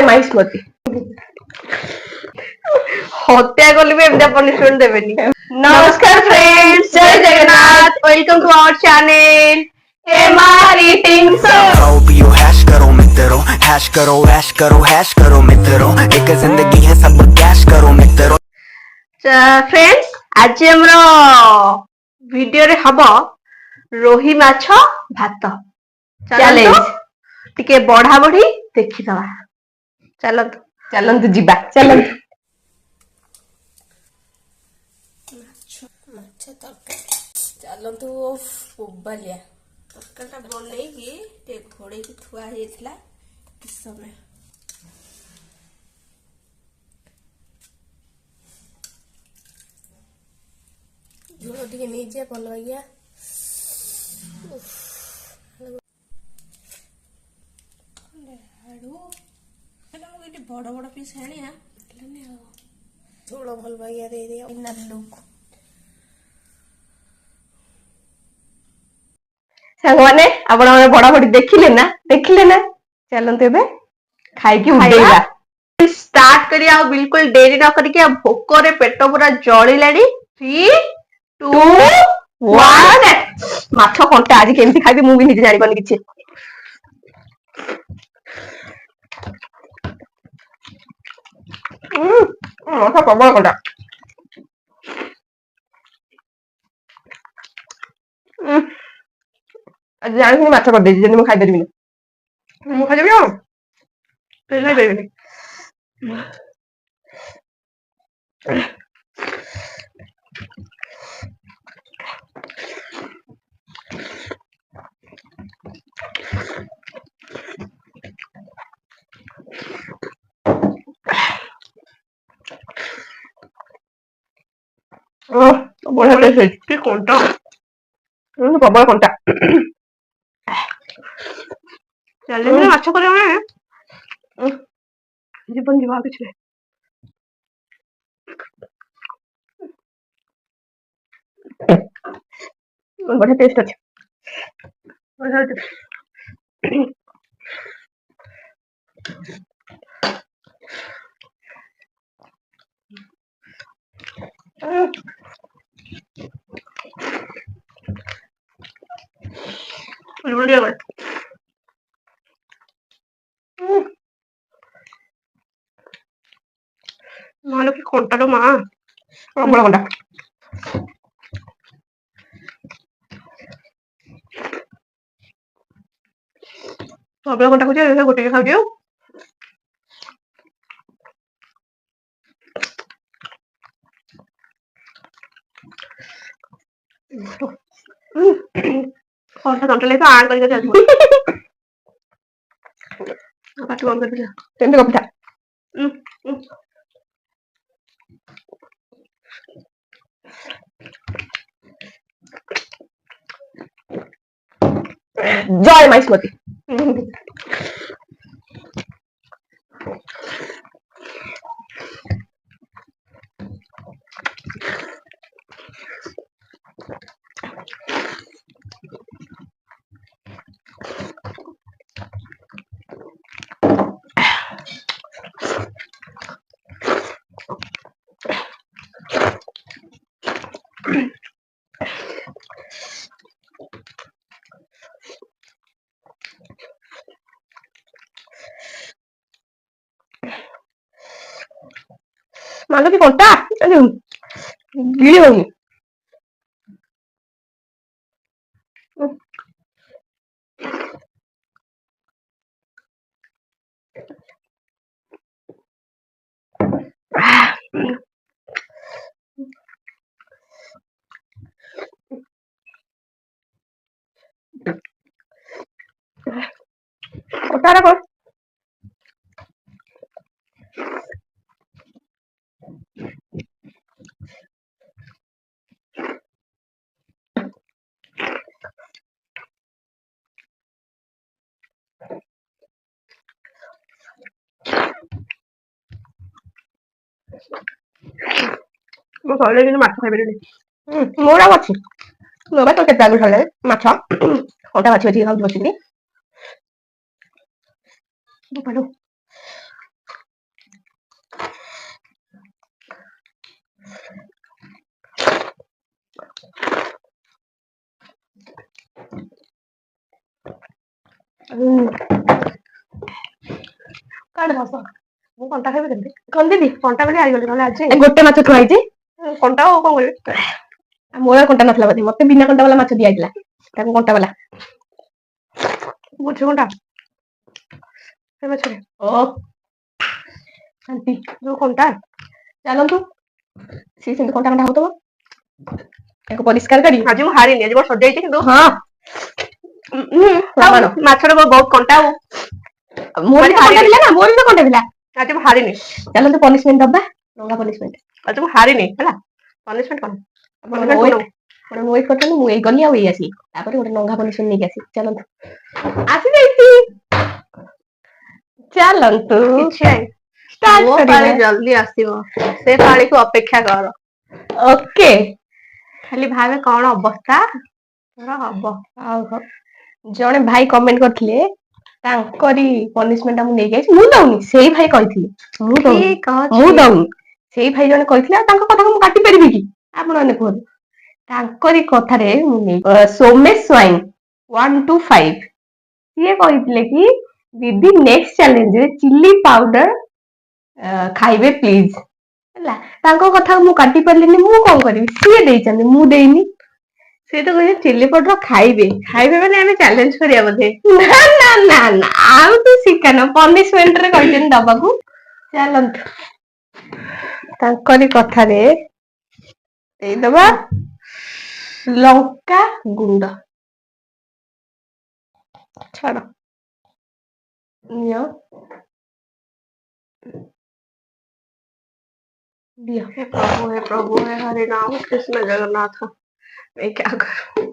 ମାଇସ୍ମତି ହତ୍ୟା କଲେ ବି ଏମିତିଆ ପନିଶମେଣ୍ଟ ଦେବେନି। ନମସ୍କାର फ्रेंड्स, जय Jagannath, welcome to our channel MR eating show. हैश करो मित्रों, हैश करो ऐश करो हैश करो मित्रों, एक जिंदगी है सब कैश करो मित्रों। फ्रेंड्स, आज हमर वीडियो रे हबो रोही माछ भात चैलेंज। टिके बढ़ा बढ़ी देखि दवा। चलंतु चलंतु जिबा चलंतु। ମାଛ ତରକାରୀ ଚାଲନ୍ତୁ। ବୋବାଲିଆ ତରକାରୀଟା ବନେଇକି ଟିକେ ଘୋଡ଼େଇକି ଥୁଆ ହେଇଯାଇଥିଲା କିଛି ସମୟ। ଝୋଳ ଟିକେ ନେଇଯିବା ଭଲ ବାଗିଆ। ଆଳୁ ମୁଁ ଏଠି ବଡ଼ ବଡ଼ ପିସ୍ ଆଣିଆ ଆଉ ଝୋଳ ଭଲ ବାଗିଆ ଦେଇଦିଅ। ଲୁକ୍ ସାଙ୍ଗମାନେ, ଆପଣ ବଡ ବଡି ଦେଖିଲେ ନା ଚାଲନ୍ତୁ ଏବେ ଖାଇକି ଉଡେଇବା। स्टार्ट करिए। आ बिल्कुल देरी न करिके भोकरे पेट पूरा जळिलाणी। 3 2 1 माछ कंटा आज केमती खाइबे मु भी निजे जानि पानी किछि। माछ प्रबल कंटा। आज जानि माछ कर देछि जनि मु खाइ परिबिनी। मु खाइ देबि आ ते खाइ परिबिनी। बढ़िया टेस्ट है कंटा प्रबल कंटा। चैलेंज रे माछ करे माने जीवन जीवा किछ नै। बढ़िया टेस्ट अच्छे। मालो की कंटा लो मां प्रबल कंटा। प्रबल कंटा को गोटे खाऊ दियो। कंटा कंटा ले तो आन करके चल। पाटी बंद कर दिया तेंदे कपटा। जय माइस्मती। मालो की कंटा गिली होनी। कंटा रखो मो सहिले कि माछ खाइ परिबिनी। मोरा अछि मोबा तो केता आगु छले माछ ଅଣ୍ଟା ବାଛି ବାଛି ଖାଉଛୁ ବସିକି। କାଢ ମାଛ ମୁଁ କଣ୍ଟା ଖାଇବି କେମିତି? କଣ ଦିଦି କଣ୍ଟା ବୋଲି ଆଇଗଲି ନହେଲେ ଆଜି ଗୋଟେ ମାଛ ଥୁଆ ହେଇଛି କଣ୍ଟା ଆଉ କଣ କରିବି? ମୋର କଣ୍ଟା ନଥିଲା ବୋଧେ ମତେ ବିନା କଣ୍ଟା ବାଲା ମାଛ ଦିଆଯାଇଥିଲା ତାକୁ କଣ୍ଟା ବାଲା ବୁଝ କଣ୍ଟା ଓ ଶାନ୍ତି ଯୋଉ କଣ୍ଟା ଚାଲନ୍ତୁ ସିଏ ସେମିତି କଣ୍ଟା କଣ୍ଟା ହଉଥିବ ତାକୁ ପରିଷ୍କାର କରି ଆଜି ମୁଁ ହାରିନି ଆଜି ମୋର ସରିଯାଇଛି କିନ୍ତୁ ହଁ ମାଛର ବହୁତ କଣ୍ଟା ଆଉ ମୋର ବି କଣ୍ଟା ଥିଲା ନା ମୋର ବି କଣ୍ଟା ଥିଲା ଆଜି ମୁଁ ହାରିନି ଚାଲନ୍ତୁ ପନିଶମେଣ୍ଟ ଦବା ନଙ୍ଗା ପନିଶମେଣ୍ଟ ଆଜି ମୁଁ ହାରିନି ହେଲା ପନିଶମେଣ୍ଟ କଣ ଆପଣ ୱେଟ୍ କରୁଛନ୍ତି ମୁଁ ଏଇ ଗଲି ଆଉ ଏଇ ଆସିଲି ତାପରେ ଗୋଟେ ନଙ୍ଗା ପନିଶମେଣ୍ଟ ନେଇକି ଆସିବି ଚାଲନ୍ତୁ ଆସିଯାଇଛି ଚାଲନ୍ତୁ କିଛି ନାହିଁ ମୋ ପାଳି ଜଲ୍ଦି ଆସିବ ସେ ପାଳିକୁ ଅପେକ୍ଷା କର ଓକେ ଖାଲି ଭାବେ କଣ ଅବସ୍ଥା ହବ ଆଉ ଜଣେ ଭାଇ କମେଣ୍ଟ କରିଥିଲେ ତାଙ୍କରି ପନିଶମେଣ୍ଟ ମୁଁ ନେଇକି ଆସିଛି ମୁଁ ଦଉନି ସେଇ ଭାଇ କହିଥିଲେ ମୁଁ ଦଉନି ସେଇ ଭାଇ ଜଣେ କହିଥିଲେ ଆଉ ତାଙ୍କ କଥାକୁ ମୁଁ କାଟି ପାରିବି କି ଆପଣ ମାନେ କୁହନ୍ତୁ ତାଙ୍କରି କଥାରେ ମୁଁ ନେଇ ସୋମେଶ ସ୍ୱାଇଁ 125 ସିଏ କହିଥିଲେ କି ଦିଦି ନେକ୍ସଟ ଚ୍ୟାଲେଞ୍ଜରେ ଚିଲି ପାଉଡର ଖାଇବେ ପ୍ଲିଜ ହେଲା ତାଙ୍କ କଥାକୁ ମୁଁ କାଟି ପାରିଲିନି ମୁଁ କଣ କରିବି ସିଏ ଦେଇଛନ୍ତି ମୁଁ ଦେଇନି ସିଏ ତ କହିଲେ ଚିଲି ପାଉଡର ଖାଇବେ ମାନେ ଆମେ ଚ୍ୟାଲେଞ୍ଜ କରିବା ବୋଧେ ନା ନା ନା ନା ଆଉ ତୁ ଶିଖାନ ପନିଶମେଣ୍ଟରେ କହିଛନ୍ତି ଦବାକୁ ଚାଲନ୍ତୁ ତାଙ୍କରି କଥାରେ ଦେଇଦବା ଲଙ୍କା ଗୁଣ୍ଡ ଛାଡ ନିଅ दिया हे प्रभु हे हरे राम कृष्ण जगन्नाथ मैं क्या करूं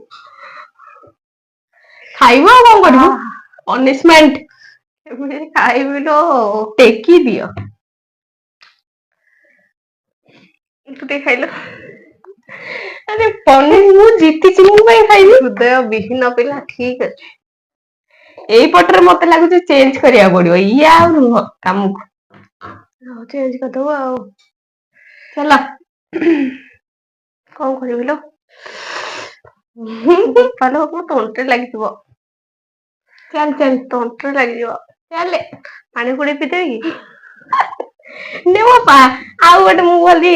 खाइबो ଆଉ କଣ କରିବୁ ପନିଶମେଣ୍ଟ ଏମିତି ଖାଇବି ଲୋ ଟେକି ଦିଅ ତୁ ଟିକେ ଖାଇଲ ଆରେ ମୁଁ ଜିତିଛି ମୁଁ ପାଇଁ ଖାଇବି ହୃଦୟ ବିହୀନ ପିଲା ଠିକ ଅଛି ଏଇପଟରେ ମତେ ଲାଗୁଛି ଚେଞ୍ଜ କରିବାକୁ ପଡିବ ଇଏ ଆଉ ନୁହଁ କାମକୁ ଚେଞ୍ଜ କରିଦବୁ ଆଉ ଚାଲ କଣ କରିବି ଲୋ ପାଲ ମୋ ତଣ୍ଟିରେ ଲାଗିଯିବ ଚାଲ ଚାଲ ତଣ୍ଟିରେ ଲାଗିଯିବ ଚାଲେ ପାଣି ପୁଣି ପିଇଦେବି କି ନେ ମୋ ଆଉ ଗୋଟେ ମୁଁ ଗଲି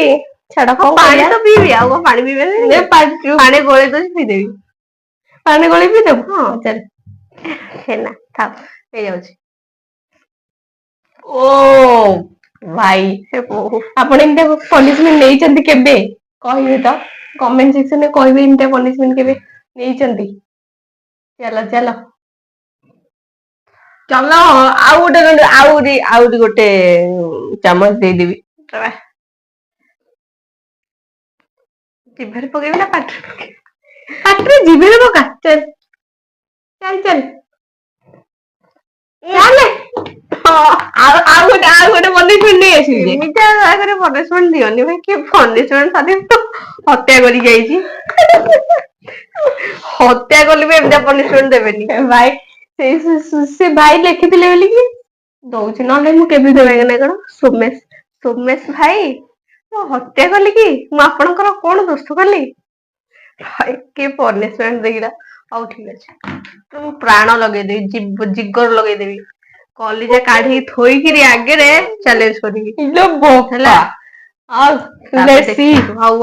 ଛାଡ ପାଣି ତ ପିଇବି ଆଉ କଣ ପାଣି ପିଇବେନି ପାଣି ଗୋଳେଇ ଦଉଛି ପିଇଦେବି ପାଣି ଗୋଳେଇ ପିଇଦେବୁ ହଁ ଚାଲ ହେଲା ଥାଉ ହେଇଯାଉଛି ଓ ଭାଇ ଆପଣ ଏମିତିଆ ପନିଶମେଣ୍ଟ ନେଇଛନ୍ତି କେବେ କହିବେ ତ କମେଣ୍ଟ ସେକ୍ସନରେ କହିବେ ଏମିତିଆ ପନିଶମେଣ୍ଟ କେବେ ନେଇଛନ୍ତି ଚାଲ ଚାଲ ଚାଲ ଆହୁରି ଗୋଟେ ଚାମଚ ଦେଇଦେବି ଜିଭରେ ପକେଇବି ନା ପାଟିରେ ପକେଇବି ପାଟିରେ ଜିଭରେ ପକା ଚାଲ ଚାଲ ଚାଲ ଚାଲେ ଆଉ ଗୋଟେ ପନିଶମେଣ୍ଟ ନେଇ ଆସିବି ଏମିତିଆ ଆଗରେ ପନିଶମେଣ୍ଟ ଦିଅନି ଭାଇ କିଏ ପନିଶମେଣ୍ଟ ହତ୍ୟା କରି ଯାଇଛି ହତ୍ୟା କଲେ ବି ଏମିତିଆ ପନିଶମେଣ୍ଟ ଦେବେନି ଭାଇ ସେ ଭାଇ ଲେଖିଥିଲେ ବୋଲିକି ଦଉଛି ନହେଲେ ମୁଁ କେବେ ଦେବି ନା କଣ ସୋମେଶ ଭାଇ ମୁଁ ହତ୍ୟା କଲି କି ମୁଁ ଆପଣଙ୍କର କଣ ଦୋଷ କଲି ଭାଇ କିଏ ପନିଶମେଣ୍ଟ ଦେଇକିନା ହଉ ଠିକ ଅଛି ମୁଁ ପ୍ରାଣ ଲଗେଇଦେବି ଜିଗର ଲଗେଇଦେବି କଲିଜା କାଢିକି ଥୋଇକିରି ଆଗରେ ଚ୍ୟାଲେଞ୍ଜ କରିବି ହେଲା ଆଉ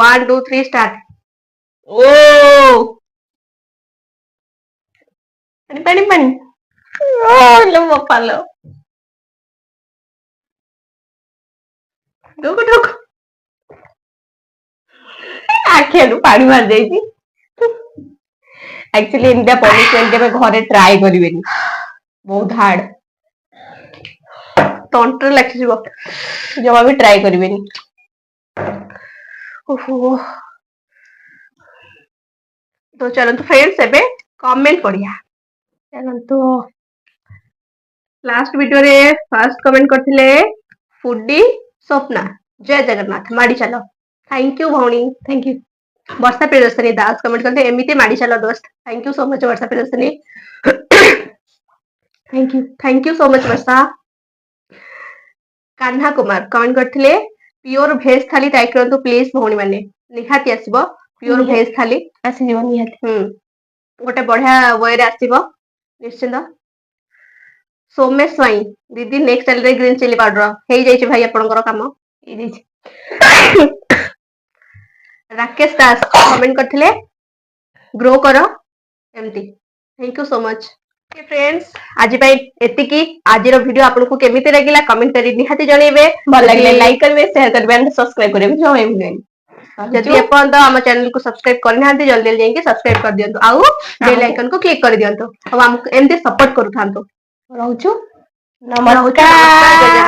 1 2 3 ଷ୍ଟାର୍ଟ ଓ ପାଣି ପାଣି ଲୋ ବୋପାଲୋ ଆଖିଆରୁ ପାଣି ବାହାରି ଯାଇଛି ଆକ୍ଚୁଆଲି ଏମିତିଆ ପନିଶମେଣ୍ଟ କେବେ ଘରେ ଟ୍ରାଏ କରିବେନି ବହୁତ ହାର୍ଡ ତଣ୍ଟିରେ ଲାଖିଯିବ ଜମା ବି ଟ୍ରାଏ କରିବେନି ଓହୋ ତ ଚାଲନ୍ତୁ ଫ୍ରେଣ୍ଡସ୍ ଏବେ କମେଣ୍ଟ ପଢିବା ଚାଲନ୍ତୁ ଲାଷ୍ଟ ଭିଡିଓରେ ଫାର୍ଷ୍ଟ କମେଣ୍ଟ କରିଥିଲେ ଫୁଡି ସ୍ୱପ୍ନା ଜୟ ଜଗନ୍ନାଥ ମାଡି ଚାଲ ଥ୍ୟାଙ୍କ ୟୁ ଭଉଣୀ thank you Barsha Priyadarshini Das comment କଲେ ଏମିତି ମାଡି ଚାଲ ଦୋସ୍ତ। Thank you so much Barsha Priyadarshini. Thank you so much Barsha. Kanha Kumar comment କରିଥିଲେ ପିଓର ଭେଜ ଥାଲି ଟ୍ରାଏ କରନ୍ତୁ ପ୍ଲିଜ ଭଉଣୀ ମାନେ। ନିହାତି ଆସିବ ପିଓର ଭେଜ ଥାଲି ଆସିଯିବ ନିହାତି। ଗୋଟେ ବଢିଆ ୱେରେ ଆସିବ ନିଶ୍ଚିନ୍ତ। ସୋମେଶ ସ୍ୱାଇଁ ଦିଦି ନେକ୍ସଟ ଟାଇଲରେ ଗ୍ରୀନ ଚିଲି ପାଉଡର ହେଇଯାଇଛି ଭାଇ ଆପଣଙ୍କର କାମ ହେଇଯାଇଛି। ରାକେଶ ଦାସ କମେଣ୍ଟ କରିଥିଲେ ଗ୍ରୋ କର ଏମିତି। Thank you so much. Friends ଆଜି ପାଇଁ ଏତିକି। ଆଜିର ଭିଡିଓ ଆପଣଙ୍କୁ କେମିତି ଲାଗିଲା କମେଣ୍ଟ କରି ନିହାତି ଜଣେଇବେ। ଭଲ ଲାଗିଲେ ଲାଇକ୍ କରିବେ ସେୟାର କରିବେ and ସବସ୍କ୍ରାଇବ କରିବେ ଜଣେଇବେ। ଯଦି ଏପର୍ଯ୍ୟନ୍ତ ଆମ ଚ୍ୟାନେଲକୁ ସବସ୍କ୍ରାଇବ କରିନାହାନ୍ତି ଜଲ୍ଦି ଜଲ୍ଦି ଯାଇକି ସବସ୍କ୍ରାଇବ କରିଦିଅନ୍ତୁ ଆଉ ବେଲ ଆଇକନ କୁ କ୍ଲିକ କରିଦିଅନ୍ତୁ ଆଉ ଆମକୁ ଏମିତି ସପୋର୍ଟ କରୁଥାନ୍ତୁ। ରହୁଛୁ ନମସ୍କାର।